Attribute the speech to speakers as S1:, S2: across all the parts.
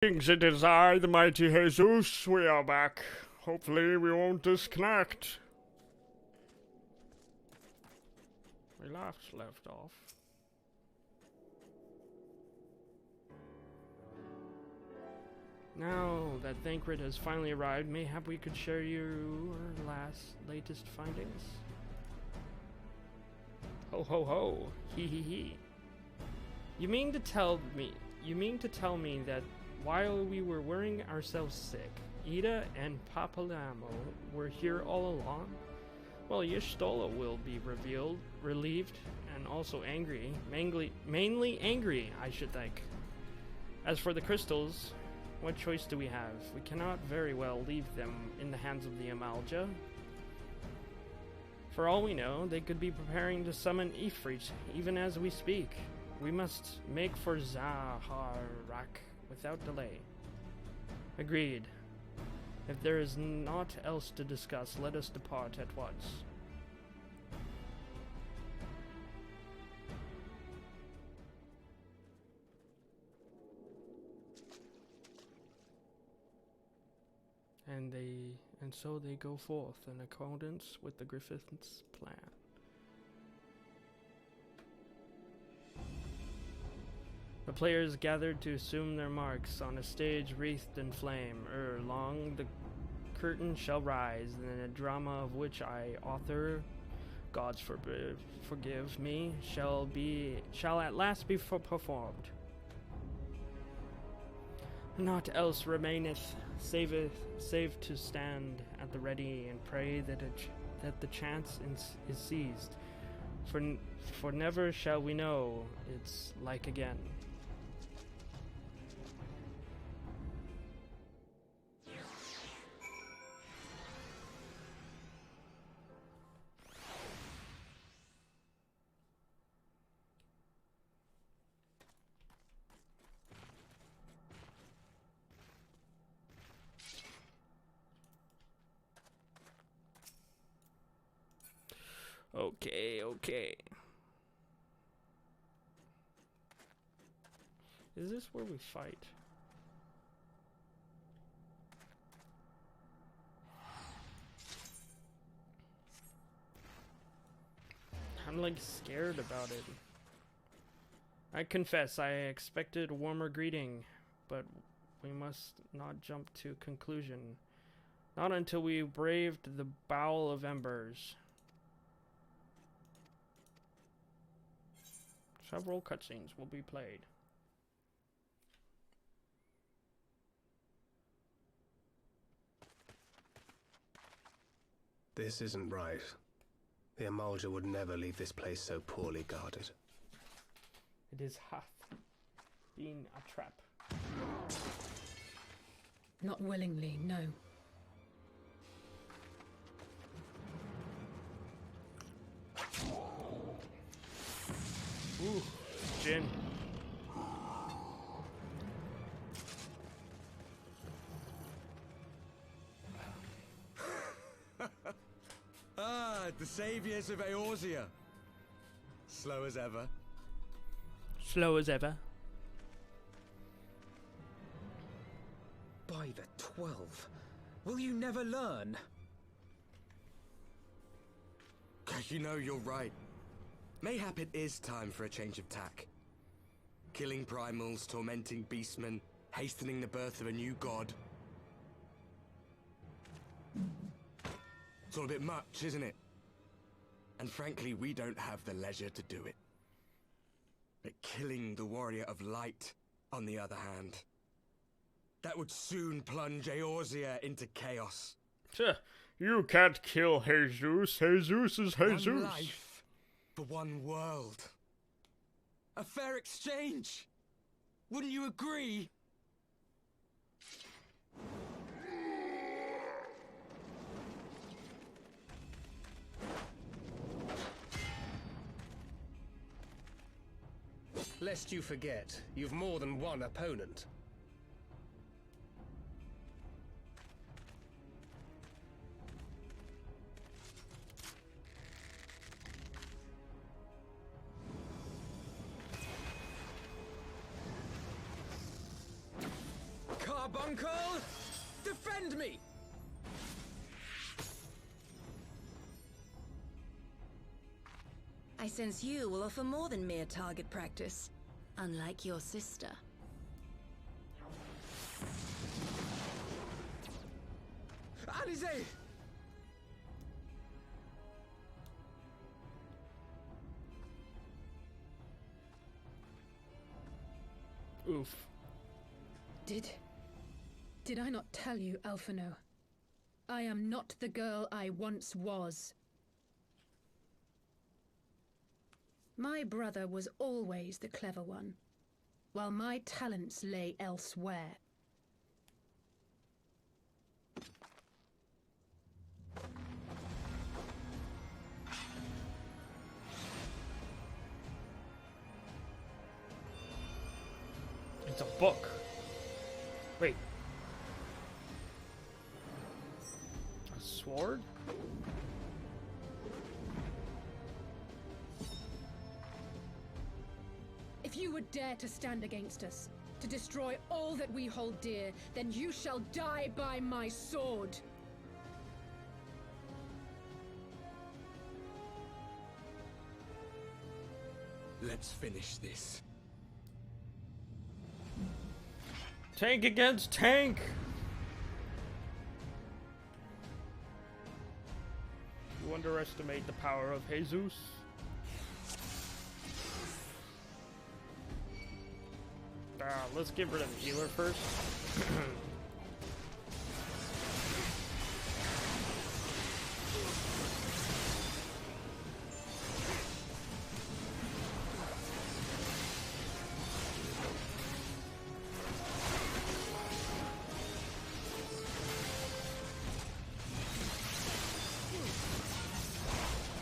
S1: Greetings, it is I, the mighty Haysoos. We are back. Hopefully we won't disconnect. We left off. Now that Thancred has finally arrived, mayhap we could share your latest findings? Ho ho ho, hee hee hee. You mean to tell me that while we were worrying ourselves sick, Ida and Papalamo were here all along? Well, Y'shtola will be relieved, and also angry. Mainly angry, I should think. As for the crystals, what choice do we have? We cannot very well leave them in the hands of the Amalja. For all we know, they could be preparing to summon Ifrit, even as we speak. We must make for Zaharak without delay. Agreed. If there is naught else to discuss, let us depart at once. And so they go forth in accordance with the Griffith's plan. The players gathered to assume their marks on a stage wreathed in flame. Ere long the curtain shall rise, and a drama of which I, author, gods forgive me, shall at last be performed. Naught else remaineth save to stand at the ready and pray that the chance is seized, for never shall we know its like again. Okay. Is this where we fight? I'm like scared about it. I confess I expected a warmer greeting, but we must not jump to conclusion. Not until we braved the bowel of embers. Several cutscenes will be played.
S2: This isn't right. The Amalja would never leave this place so poorly guarded.
S1: It is hath been a trap.
S3: Not willingly, no.
S1: Ooh, gin.
S4: The saviors of Eorzea. Slow as ever.
S1: Slow as ever.
S5: By the 12, will you never learn?
S4: You know, you're right. Mayhap it is time for a change of tack. Killing primals, tormenting beastmen, hastening the birth of a new god. It's all a bit much, isn't it? And frankly, we don't have the leisure to do it. But killing the warrior of light, on the other hand, that would soon plunge Eorzea into chaos.
S1: You can't kill Haysoos. Haysoos is Haysoos.
S4: One life for one world. A fair exchange. Wouldn't you agree?
S2: Lest you forget, you've more than one opponent.
S5: carbuncle! Defend me!
S6: I sense you will offer more than mere target practice, unlike your sister.
S5: Alizé!
S1: Oof.
S3: Did I not tell you, Alphino? I am not the girl I once was. My brother was always the clever one, while my talents lay elsewhere.
S1: It's a book. Wait. A sword?
S3: If you would dare to stand against us, to destroy all that we hold dear, then you shall die by my sword.
S4: Let's finish this.
S1: Tank against tank! You underestimate the power of Haysoos. Let's get rid of the healer first.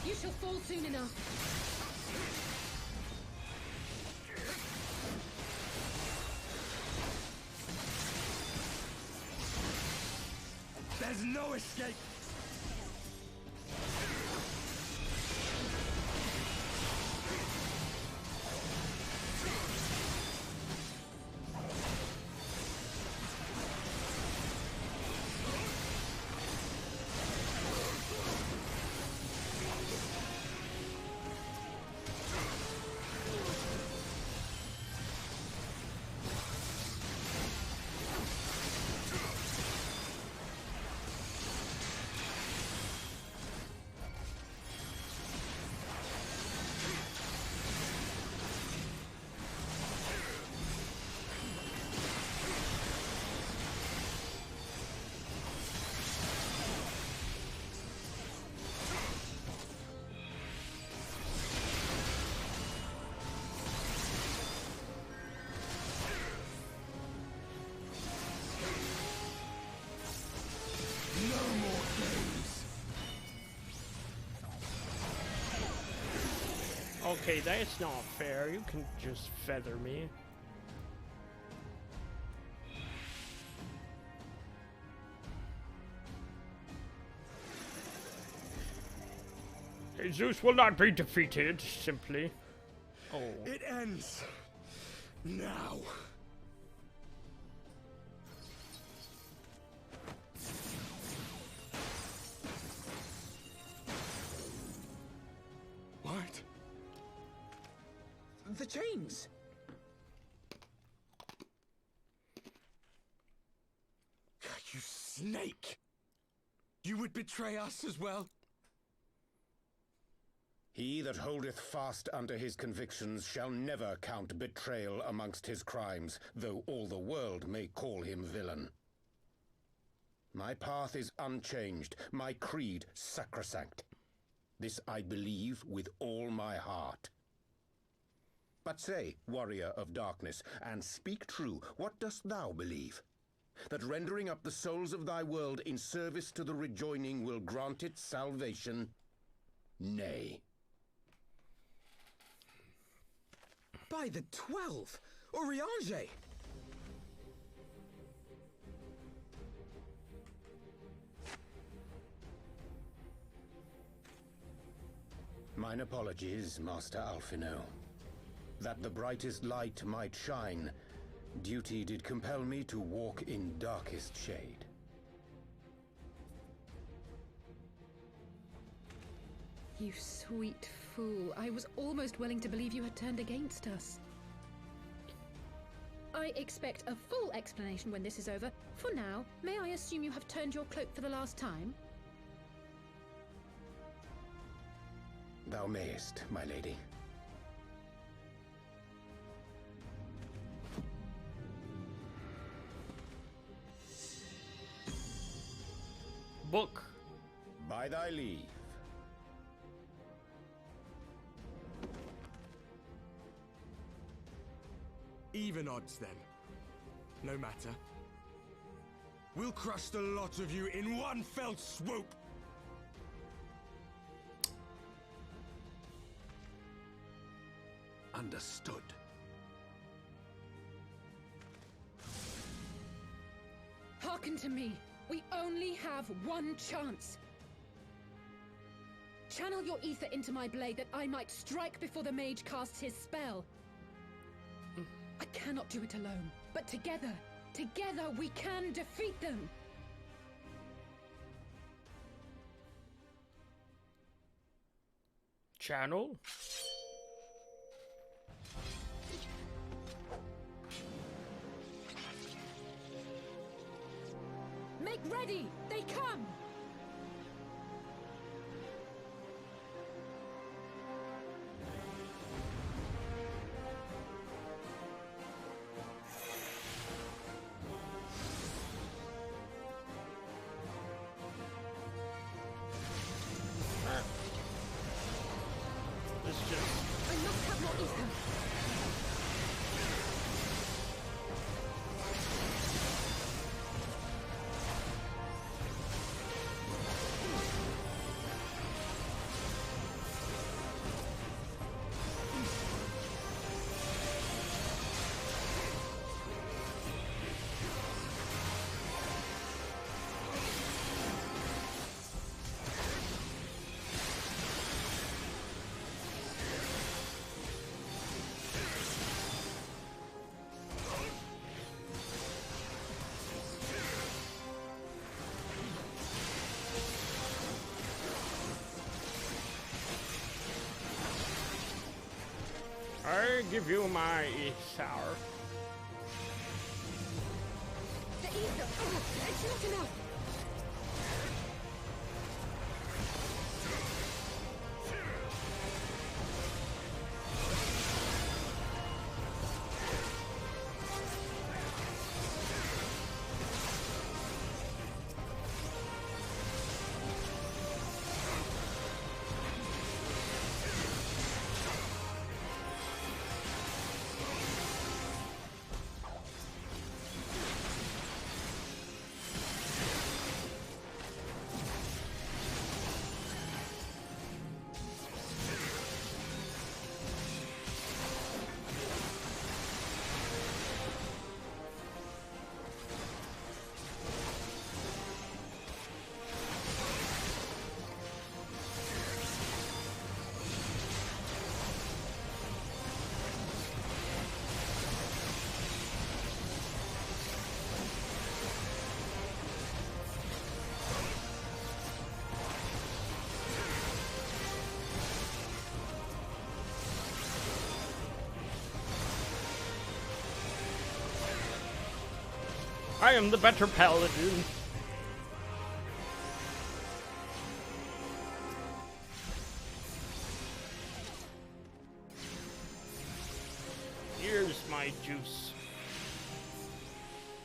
S3: You shall fall soon enough.
S4: There's no escape!
S1: Okay, that's not fair. You can just feather me. Zeus will not be defeated, simply. Oh.
S4: It ends now. What?
S5: The chains!
S4: You snake! You would betray us as well?
S2: He that holdeth fast unto his convictions shall never count betrayal amongst his crimes, though all the world may call him villain. My path is unchanged, my creed sacrosanct. This I believe with all my heart. But say, warrior of darkness, and speak true, what dost thou believe? That rendering up the souls of thy world in service to the rejoining will grant it salvation? Nay.
S5: By the 12! Oriange!
S2: Mine apologies, Master Alphino. That the brightest light might shine, Duty did compel me to walk in darkest shade.
S3: You sweet fool. I was almost willing to believe you had turned against us. I expect a full explanation when this is over. For now, may I assume you have turned your cloak for the last time?
S2: Thou mayest, my lady.
S1: Book.
S2: By thy leave.
S4: Even odds, then. No matter. We'll crush the lot of you in one fell swoop!
S2: Understood.
S3: Hearken to me. We only have one chance. Channel your ether into my blade that I might strike before the mage casts his spell. I cannot do it alone, but together we can defeat them!
S1: Channel?
S3: Make ready! They come!
S1: This just...
S3: I must have more ether!
S1: I give you my ether.
S3: The ether! Oh, it's not enough!
S1: I am the better paladin. Here's my juice.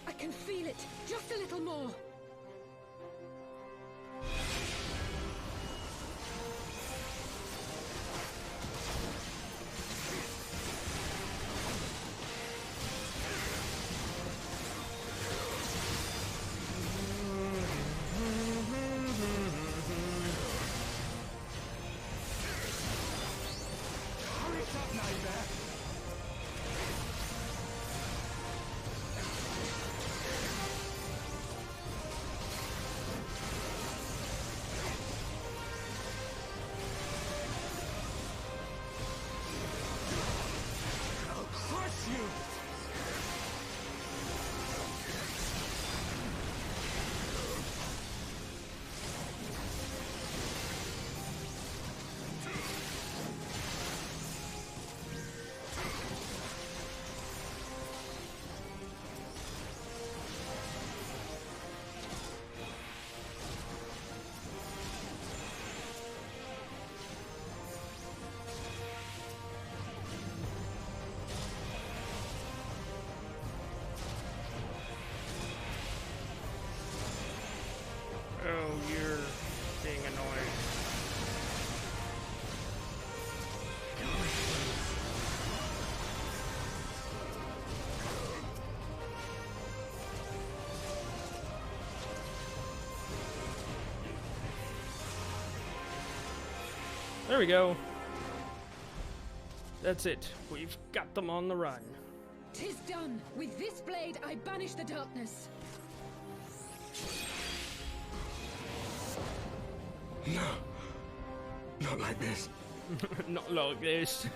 S3: I can feel it! Just a little more!
S1: we go. That's it. We've got them on the run.
S3: 'Tis done. With this blade, I banish the darkness.
S4: No. Not like this.
S1: Not like this.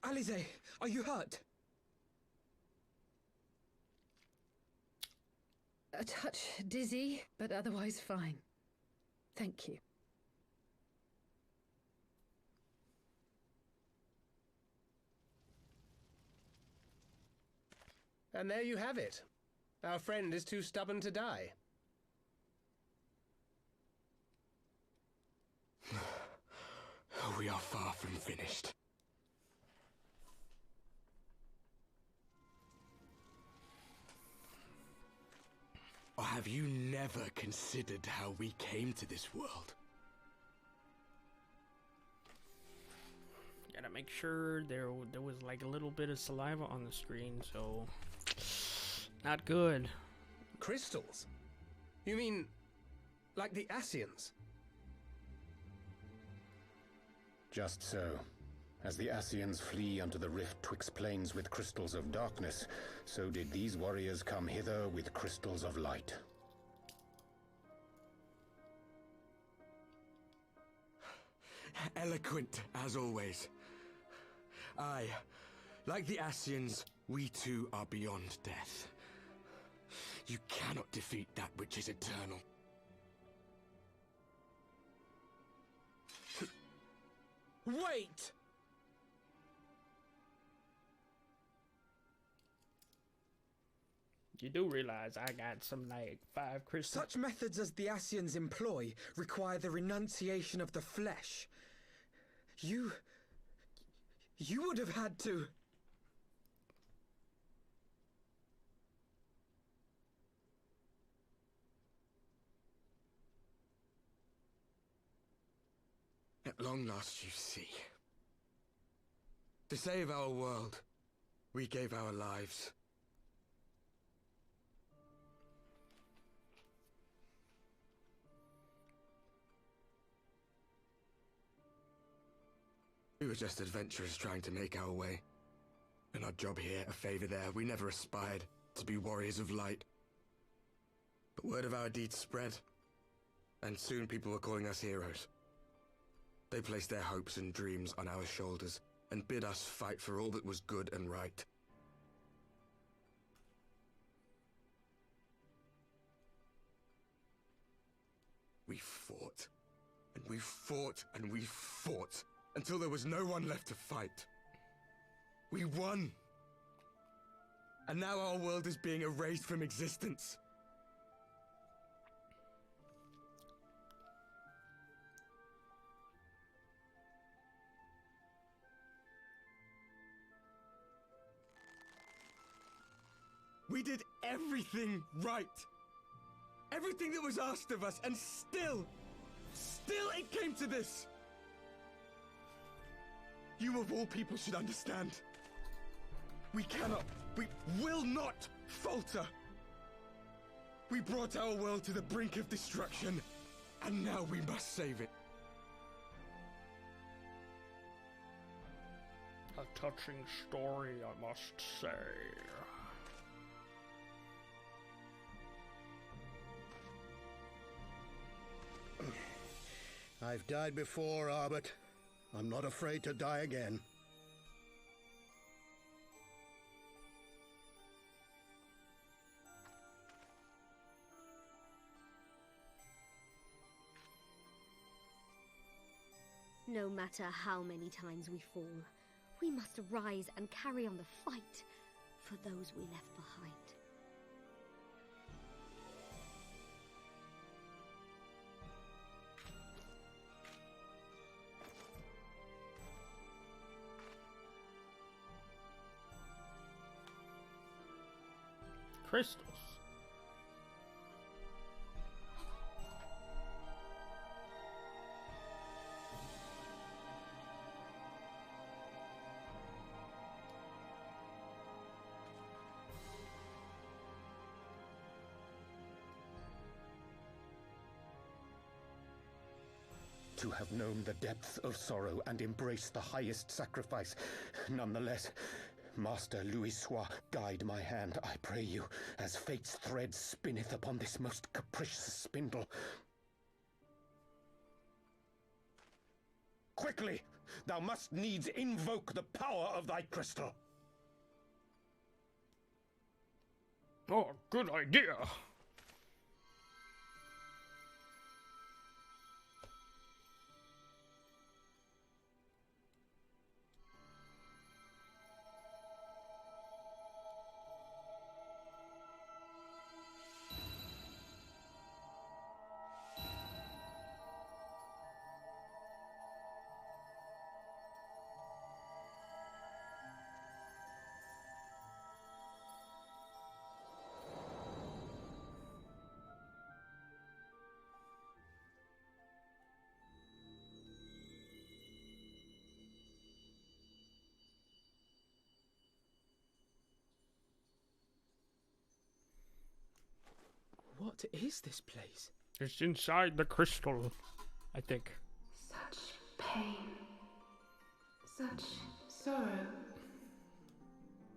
S5: Alize, are you hurt?
S3: A touch dizzy, but otherwise fine. Thank you.
S7: And there you have it. Our friend is too stubborn to die.
S4: We are far from finished. Or have you never considered how we came to this world?
S1: Gotta make sure there was like a little bit of saliva on the screen, so not good.
S7: Crystals? You mean like the Ascians?
S2: Just so. As the Ascians flee unto the rift twixt planes with crystals of darkness, so did these warriors come hither with crystals of light.
S4: Eloquent, as always. Aye, like the Ascians, we too are beyond death. You cannot defeat that which is eternal.
S5: Wait!
S1: You do realize I got some like 5 crystals.
S5: Such methods as the Ascians employ require the renunciation of the flesh. You would have had to...
S4: At long last, you see. To save our world, we gave our lives. We were just adventurers trying to make our way. An odd job here, a favor there. We never aspired to be warriors of light. But word of our deeds spread, and soon people were calling us heroes. They placed their hopes and dreams on our shoulders, and bid us fight for all that was good and right. We fought, and we fought, and we fought, until there was no one left to fight. We won! And now our world is being erased from existence. We did everything right. Everything that was asked of us, and still it came to this. You of all people should understand. We will not falter. We brought our world to the brink of destruction, and now we must save it.
S1: A touching story, I must say.
S8: I've died before, Arbet. I'm not afraid to die again.
S9: No matter how many times we fall, we must arise and carry on the fight for those we left behind.
S1: crystals.
S2: To have known the depth of sorrow and embraced the highest sacrifice. Nonetheless, Master Louis-Sois, guide my hand, I pray you, as fate's thread spinneth upon this most capricious spindle. Quickly! Thou must needs invoke the power of thy crystal.
S1: Oh, good idea.
S5: What is this place?
S1: It's inside the crystal, I think.
S6: Such pain. Such sorrow.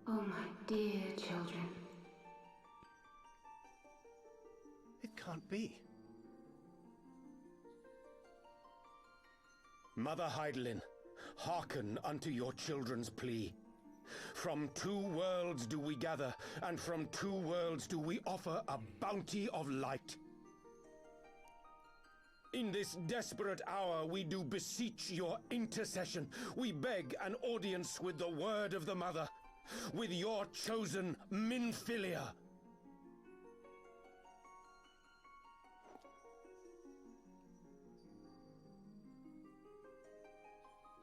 S6: Oh, my dear children.
S7: It can't be.
S2: Mother Heidelin, hearken unto your children's plea. From two worlds do we gather, and from two worlds do we offer a bounty of light. In this desperate hour we do beseech your intercession. We beg an audience with the word of the Mother, with your chosen Minfilia.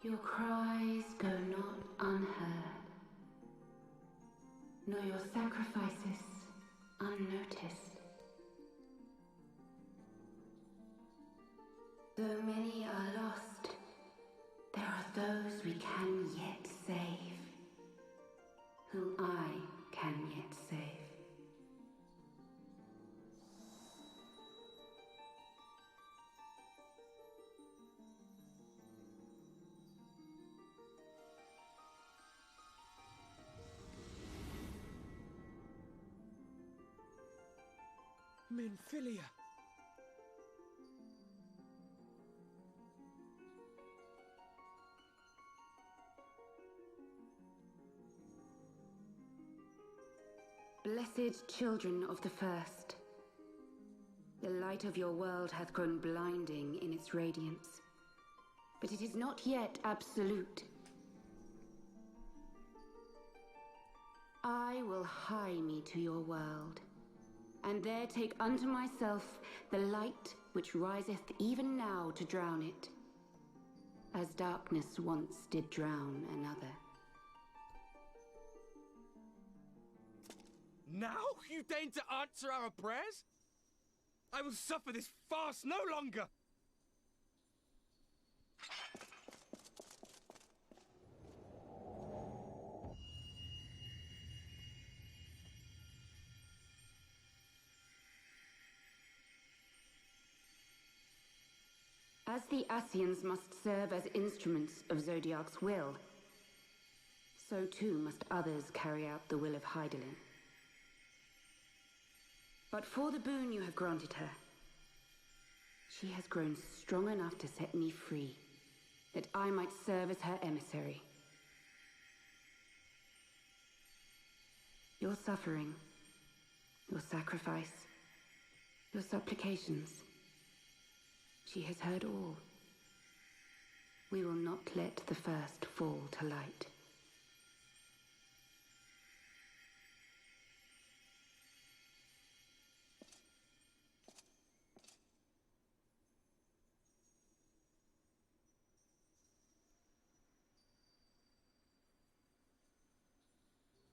S6: Your cries go not unheard, nor your sacrifices unnoticed. Though many are lost, there are those we can yet save, whom I can yet save.
S5: Minfilia.
S6: Blessed children of the first, the light of your world hath grown blinding in its radiance, but it is not yet absolute. I will hie me to your world, and there take unto myself the light which riseth even now to drown it, as darkness once did drown another.
S4: Now you deign to answer our prayers? I will suffer this farce no longer!
S6: As the Ascians must serve as instruments of Zodiark's will, so too must others carry out the will of Heidelin. But for the boon you have granted her, she has grown strong enough to set me free, that I might serve as her emissary. Your suffering, your sacrifice, your supplications, she has heard all. We will not let the first fall to light.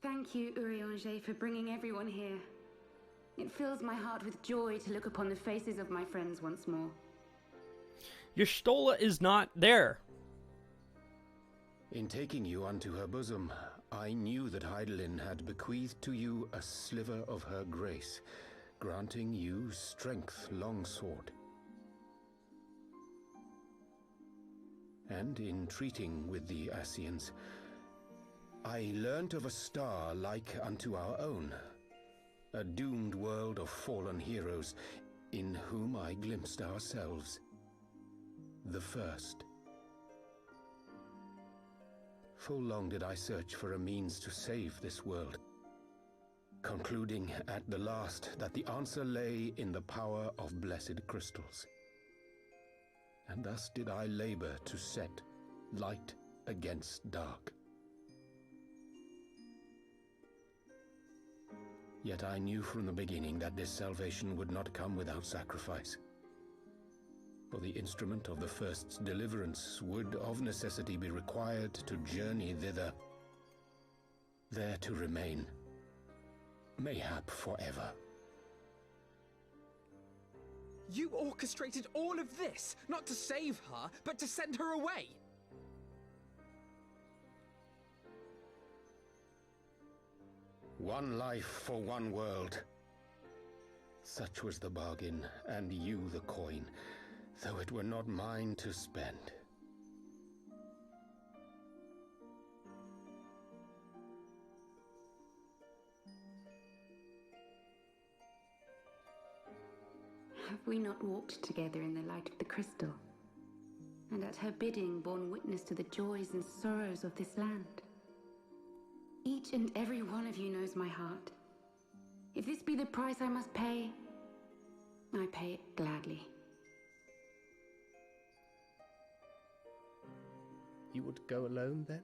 S6: Thank you, Urianger, for bringing everyone here. It fills my heart with joy to look upon the faces of my friends once more.
S1: Your Stola is not there.
S2: In taking you unto her bosom, I knew that Hydaelyn had bequeathed to you a sliver of her grace, granting you strength, longsword. And in treating with the Ascians, I learnt of a star like unto our own, a doomed world of fallen heroes, in whom I glimpsed ourselves, the first. Full long did I search for a means to save this world, concluding at the last that the answer lay in the power of blessed crystals. And thus did I labor to set light against dark. Yet I knew from the beginning that this salvation would not come without sacrifice. For the instrument of the first's deliverance would of necessity be required to journey thither, there to remain, mayhap forever.
S5: You orchestrated all of this, not to save her, but to send her away!
S2: One life for one world. Such was the bargain, and you the coin, though it were not mine to spend.
S6: Have we not walked together in the light of the crystal, and at her bidding borne witness to the joys and sorrows of this land? Each and every one of you knows my heart. If this be the price I must pay, I pay it gladly.
S7: You would go alone, then?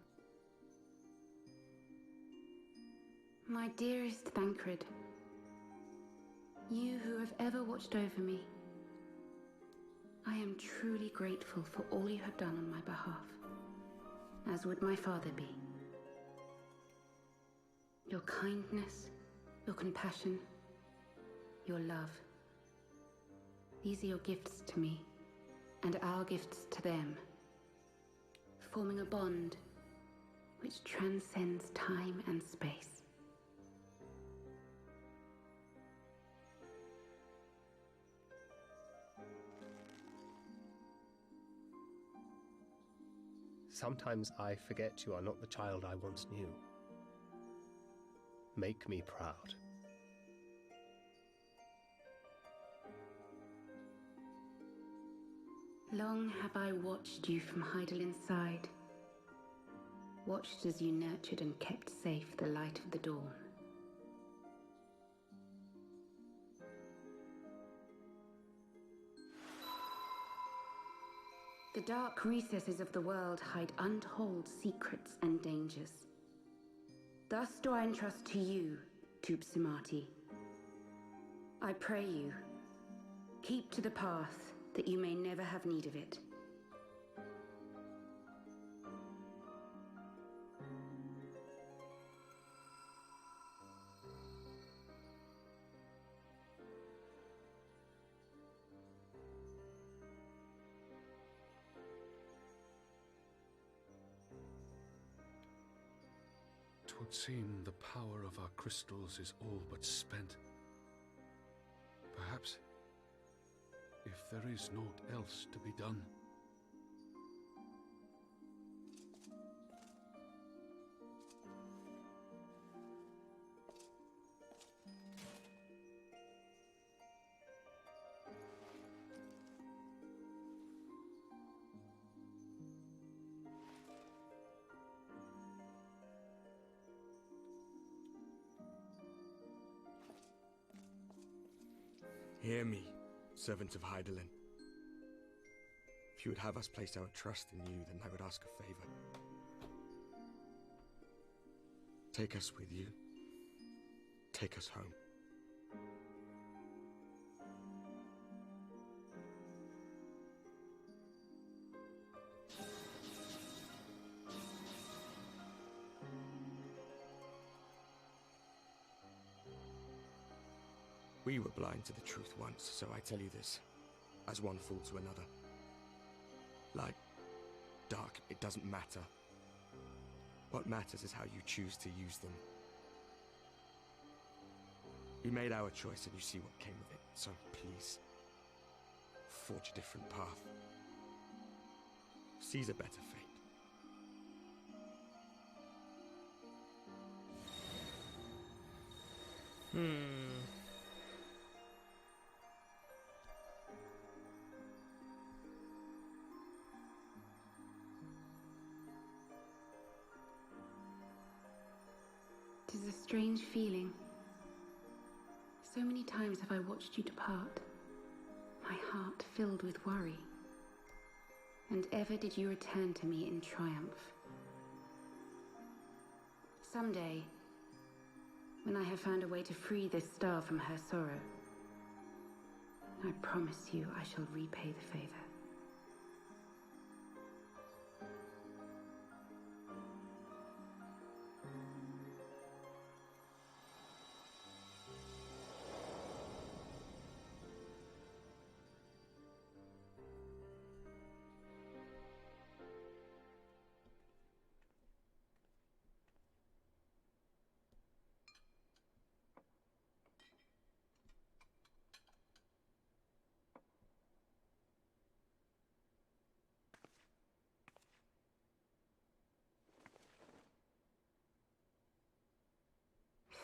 S6: My dearest Thancred, you who have ever watched over me, I am truly grateful for all you have done on my behalf, as would my father be. Your kindness, your compassion, your love. These are your gifts to me, and our gifts to them, forming a bond which transcends time and space.
S7: Sometimes I forget you are not the child I once knew. Make me proud.
S6: Long have I watched you from Hydaelyn's side, watched as you nurtured and kept safe the light of the dawn. The dark recesses of the world hide untold secrets and dangers. Thus do I entrust to you, Tupsimati. I pray you, keep to the path that you may never have need of it.
S10: Twould seem the power of our crystals is all but spent. Perhaps, if there is naught else to be done.
S4: Hear me, servants of Hydaelyn. If you would have us place our trust in you, then I would ask a favor. Take us with you. Take us home. We were blind to the truth once, so I tell you this, as one fool to another. Light, dark, it doesn't matter. What matters is how you choose to use them. We made our choice and you see what came of it, so please, forge a different path. Seize a better fate.
S6: Tis a strange feeling. So many times have I watched you depart, my heart filled with worry. And ever did you return to me in triumph. Someday, when I have found a way to free this star from her sorrow, I promise you I shall repay the favor.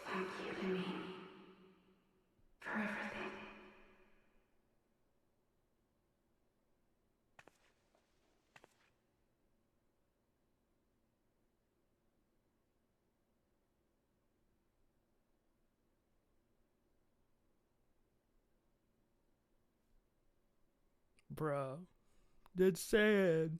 S6: Thank you, Lemmy, for everything.
S1: Bruh, that's sad.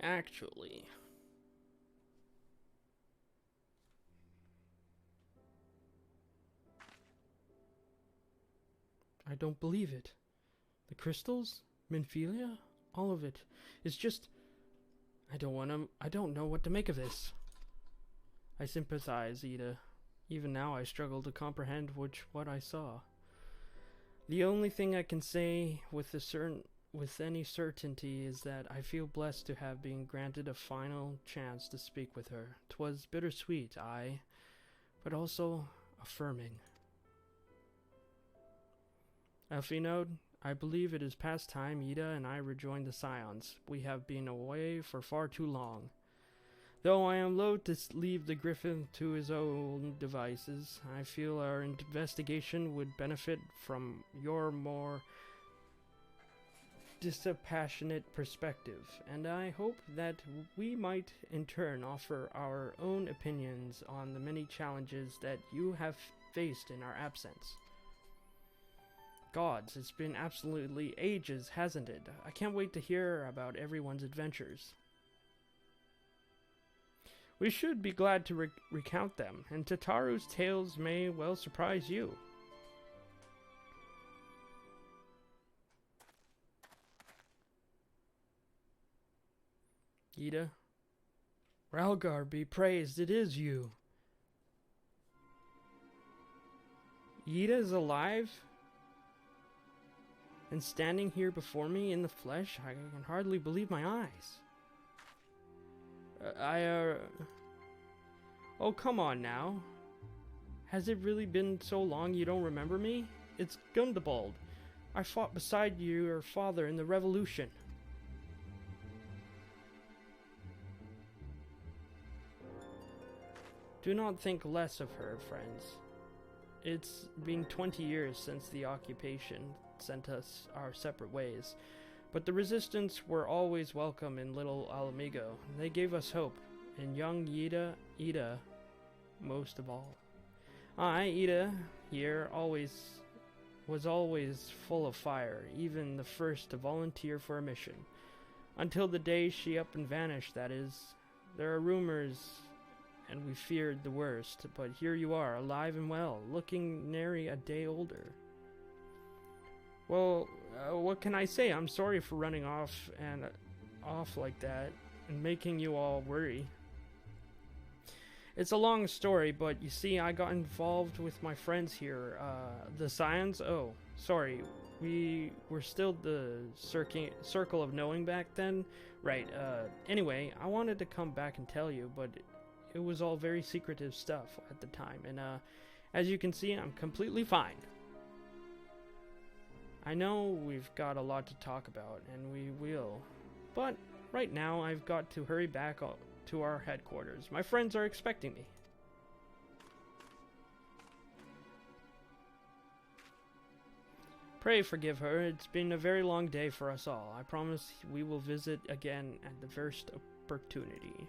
S1: Actually, I don't believe it. The crystals, Minphilia, all of it. It's just, I don't know what to make of this. I sympathize, Ida. Even now I struggle to comprehend what I saw. The only thing I can say with any certainty is that I feel blessed to have been granted a final chance to speak with her. 'Twas bittersweet, aye, but also affirming. Elfinode, I believe it is past time Ida and I rejoin the Scions. We have been away for far too long. Though I am loath to leave the Griffin to his own devices, I feel our investigation would benefit from your more dispassionate perspective, and I hope that we might in turn offer our own opinions on the many challenges that you have faced in our absence. Gods, it's been absolutely ages, hasn't it? I can't wait to hear about everyone's adventures. We should be glad to recount them, and Tataru's tales may well surprise you. Ida? Ralgar be praised, it is you. Ida is alive? And standing here before me in the flesh, I can hardly believe my eyes. Oh, come on now. Has it really been so long you don't remember me? It's Gundabald. I fought beside your father in the revolution. Do not think less of her, friends. It's been 20 years since the occupation sent us our separate ways, but the resistance were always welcome in Little Alamigo. They gave us hope, and young Ida, most of all. Ida, here, was always full of fire, even the first to volunteer for a mission. Until the day she up and vanished, that is. There are rumors, and we feared the worst, but here you are, alive and well, looking nary a day older. Well, what can I say? I'm sorry for running off like that and making you all worry. It's a long story, but you see, I got involved with my friends here. The Scions? Oh, sorry. We were still the circle of knowing back then. Right, anyway, I wanted to come back and tell you, but it was all very secretive stuff at the time. And, as you can see, I'm completely fine. I know we've got a lot to talk about, and we will. But right now, I've got to hurry back to our headquarters. My friends are expecting me. Pray forgive her. It's been a very long day for us all. I promise we will visit again at the first opportunity.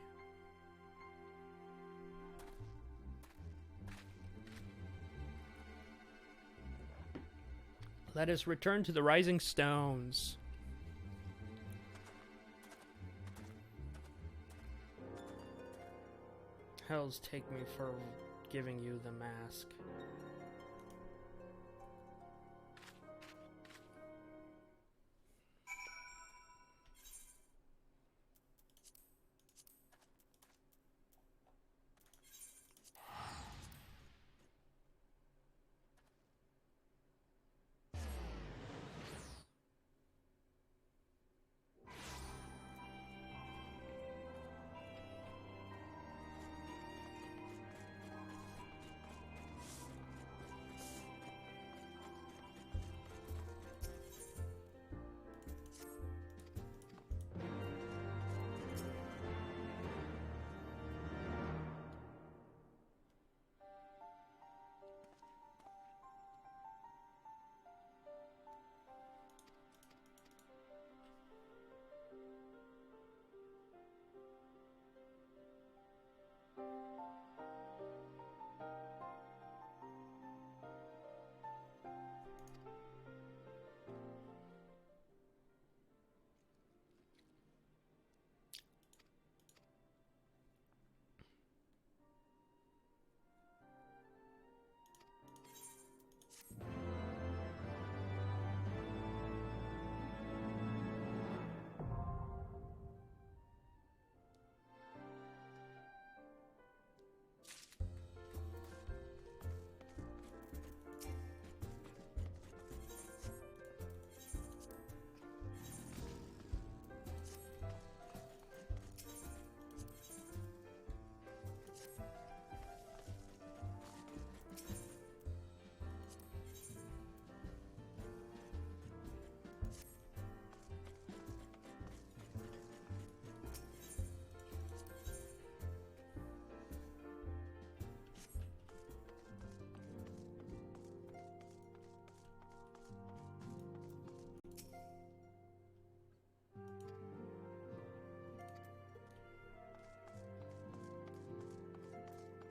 S1: Let us return to the Rising Stones. Hells take me for giving you the mask.